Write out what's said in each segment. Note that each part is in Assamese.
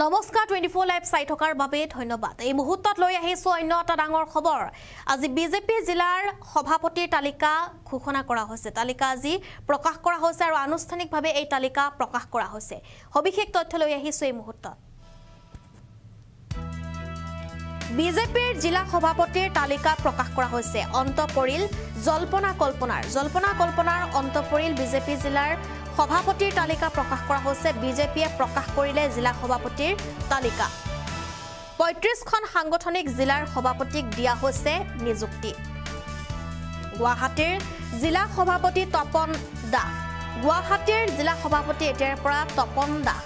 নমস্কাৰ 24 লাইভ চাই থকাৰ বাবে ধন্যবাদ। এই মুহূৰ্তত লৈ আহিছো অন্য এটা ডাঙৰ খবৰ। আজি বিজেপি জিলাৰ সভাপতিৰ তালিকা ঘোষণা কৰা হৈছে। তালিকা আজি প্ৰকাশ কৰা হৈছে আৰু আনুষ্ঠানিকভাৱে এই তালিকা প্ৰকাশ কৰা হৈছে। সবিশেষ তথ্য লৈ আহিছো এই মুহূৰ্তত। বিজেপিৰ জিলা সভাপতিৰ তালিকা প্ৰকাশ কৰা হৈছে। অন্ত পৰিল জল্পনা কল্পনাৰ অন্ত পৰিল বিজেপি জিলাৰ সভাপতিৰ তালিকা প্ৰকাশ কৰা হৈছে। বিজেপিয়ে প্ৰকাশ কৰিলে জিলা সভাপতিৰ তালিকা। ৩৫খন সাংগঠনিক জিলাৰ সভাপতিক দিয়া হৈছে নিযুক্তি। গুৱাহাটীৰ জিলা সভাপতি তপন দাস। গুৱাহাটীৰ জিলা সভাপতি এতিয়াৰ পৰা তপন দাস।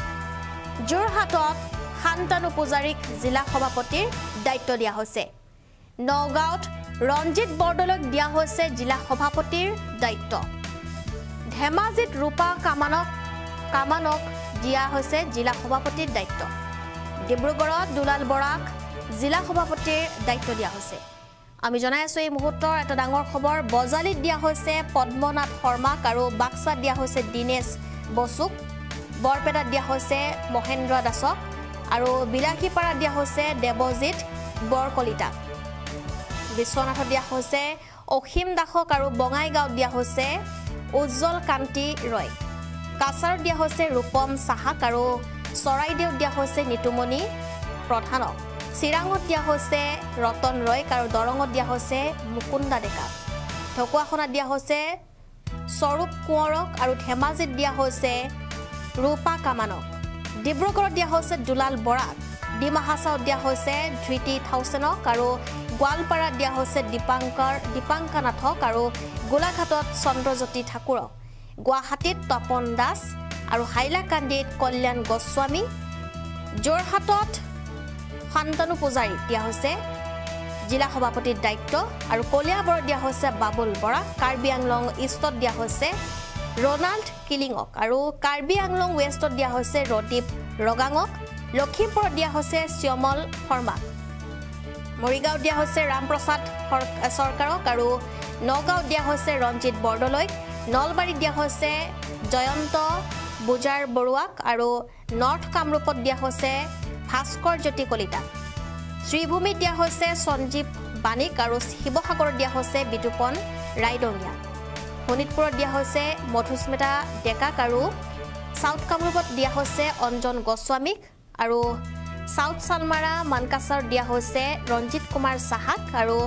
যোৰহাটত শান্তানু পূজাৰীক জিলা সভাপতিৰ দায়িত্ব দিয়া হৈছে। নগাঁৱত ৰঞ্জিত বৰদলৈক দিয়া হৈছে জিলা সভাপতিৰ দায়িত্ব। ধেমাজিত ৰূপা কামানক দিয়া হৈছে জিলা সভাপতিৰ দায়িত্ব। ডিব্ৰুগড়ত দুলাল বৰাক জিলা সভাপতিৰ দায়িত্ব দিয়া হৈছে। আমি জনাই আছো এই মুহূৰ্তৰ এটা ডাঙৰ খবৰ। বজালিত দিয়া হৈছে পদ্মনাথ শৰ্মাক আৰু বাক্সাত দিয়া হৈছে দীনেশ বসুক। বৰপেটাত দিয়া হৈছে মহেন্দ্ৰ দাসক আৰু বিলাসীপাৰাত দিয়া হৈছে দেৱজিৎ বৰকলিতাক। বিশ্বনাথত দিয়া হৈছে অসীম দাসক আৰু বঙাইগাঁৱত দিয়া হৈছে উজ্জ্বল কান্তি ৰয়। কাছাৰত দিয়া হৈছে ৰূপম চাহাক আৰু চৰাইদেউত দিয়া হৈছে নিতুমণি প্ৰধানক। চিৰাঙত দিয়া হৈছে ৰতন ৰয়ক আৰু দৰঙত দিয়া হৈছে মুকুন্দা ডেকাক। ঢকুৱাখনাত দিয়া হৈছে স্বৰূপ কোঁৱৰক আৰু ধেমাজিত দিয়া হৈছে ৰূপা কামানক। ডিব্ৰুগড়ত দিয়া হৈছে দুলাল বৰাক। ডিমা-হাছাওত দিয়া হৈছে ধৃতি থাউচেনক আৰু গোৱালপাৰাত দিয়া হৈছে দীপাংকা নাথক আৰু গোলাঘাটত চন্দ্ৰজ্যোতি ঠাকুৰক। গুৱাহাটীত তপন দাস আৰু হাইলাকান্দিত কল্যাণ গোস্বামী। যোৰহাটত শান্তানু পূজাৰীক দিয়া হৈছে জিলা সভাপতিৰ দায়িত্ব আৰু কলিয়াবৰত দিয়া হৈছে বাবুল বৰা। কাৰ্বি আংলং ইষ্টত দিয়া হৈছে ৰণাল্ড কিলিঙক আৰু কাৰ্বি আংলং ৱেষ্টত দিয়া হৈছে ৰদীপ ৰগাঙক। লখিমপুৰত দিয়া হৈছে শ্যামল শৰ্মাক। মৰিগাঁৱত দিয়া হৈছে ৰামপ্ৰসাদ চৰকাৰক আৰু নগাঁৱত দিয়া হৈছে ৰঞ্জিত বৰদলৈক। নলবাৰীত দিয়া হৈছে জয়ন্ত বুজাৰ বৰুৱাক আৰু নৰ্থ কামৰূপত দিয়া হৈছে ভাস্কৰ জ্যোতি কলিতাক। শ্ৰীভূমিত দিয়া হৈছে সঞ্জীৱ বাণিক আৰু শিৱসাগৰত দিয়া হৈছে বিতুপন ৰাইডঙীয়াক। শোণিতপুৰত দিয়া হৈছে মধুস্মিতা ডেকাক আৰু চাউথ কামৰূপত দিয়া হৈছে অঞ্জন গোস্বামীক আৰু সাউথ চালমাৰা মানকাছাৰত দিয়া হৈছে ৰঞ্জিত কুমাৰ চাহাক আৰু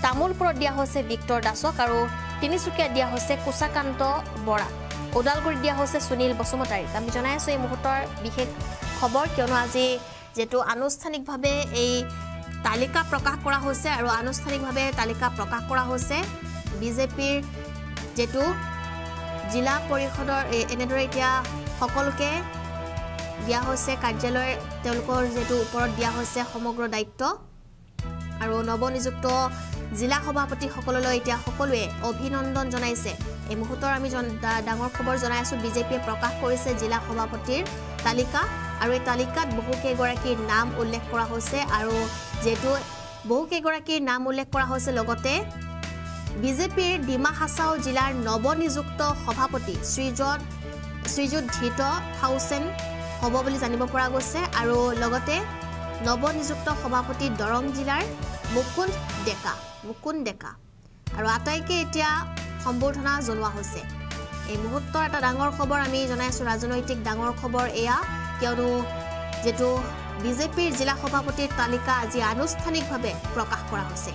তামোলপুৰত দিয়া হৈছে ভিক্টৰ দাসক আৰু তিনিচুকীয়াত দিয়া হৈছে কুশাকান্ত বৰা। ওদালগুৰিত দিয়া হৈছে সুনীল বসুমতাৰীক। আমি জনাই আছো এই মুহূৰ্তৰ বিশেষ খবৰ, কিয়নো আজি যেটো আনুষ্ঠানিকভাৱে এই তালিকা প্ৰকাশ কৰা হৈছে আৰু আনুষ্ঠানিকভাৱে তালিকা প্ৰকাশ কৰা হৈছে বিজেপিৰ যেটো জিলা পৰিষদৰ এনেদৰে এতিয়া সকলোকে দিয়া হৈছে কাৰ্যালয় তেওঁলোকৰ যেটো ওপৰত দিয়া হৈছে সমগ্ৰ দায়িত্ব আৰু নৱনিযুক্ত জিলা সভাপতি সকললৈ এতিয়া সকলোৱে অভিনন্দন জনাইছে। এই মুহূৰ্তৰ আমি ডাঙৰ খবৰ জনাই আছো বিজেপিয়ে প্ৰকাশ কৰিছে জিলা সভাপতিৰ তালিকা আৰু এই তালিকাত বহুকেইগৰাকীৰ নাম উল্লেখ কৰা হৈছে আৰু যেটো বহুকেইগৰাকীৰ নাম উল্লেখ কৰা হৈছে লগতে বিজেপিৰ ডিমা-হাছাও জিলাৰ নৱনিযুক্ত সভাপতি শ্ৰীযুত ধৃত থাউচেন হ'ব বুলি জানিব পৰা গৈছে আৰু লগতে নৱনিযুক্ত সভাপতি দৰং জিলাৰ মুকুন্দ ডেকা আৰু আটাইকে এতিয়া সম্বৰ্ধনা জনোৱা হৈছে। এই মুহূৰ্তৰ এটা ডাঙৰ খবৰ আমি জনাই আছো, ৰাজনৈতিক ডাঙৰ খবৰ এয়া, কিয়নো যেটো বিজেপিৰ জিলা সভাপতিৰ তালিকা আজি আনুষ্ঠানিকভাৱে প্ৰকাশ কৰা হৈছে।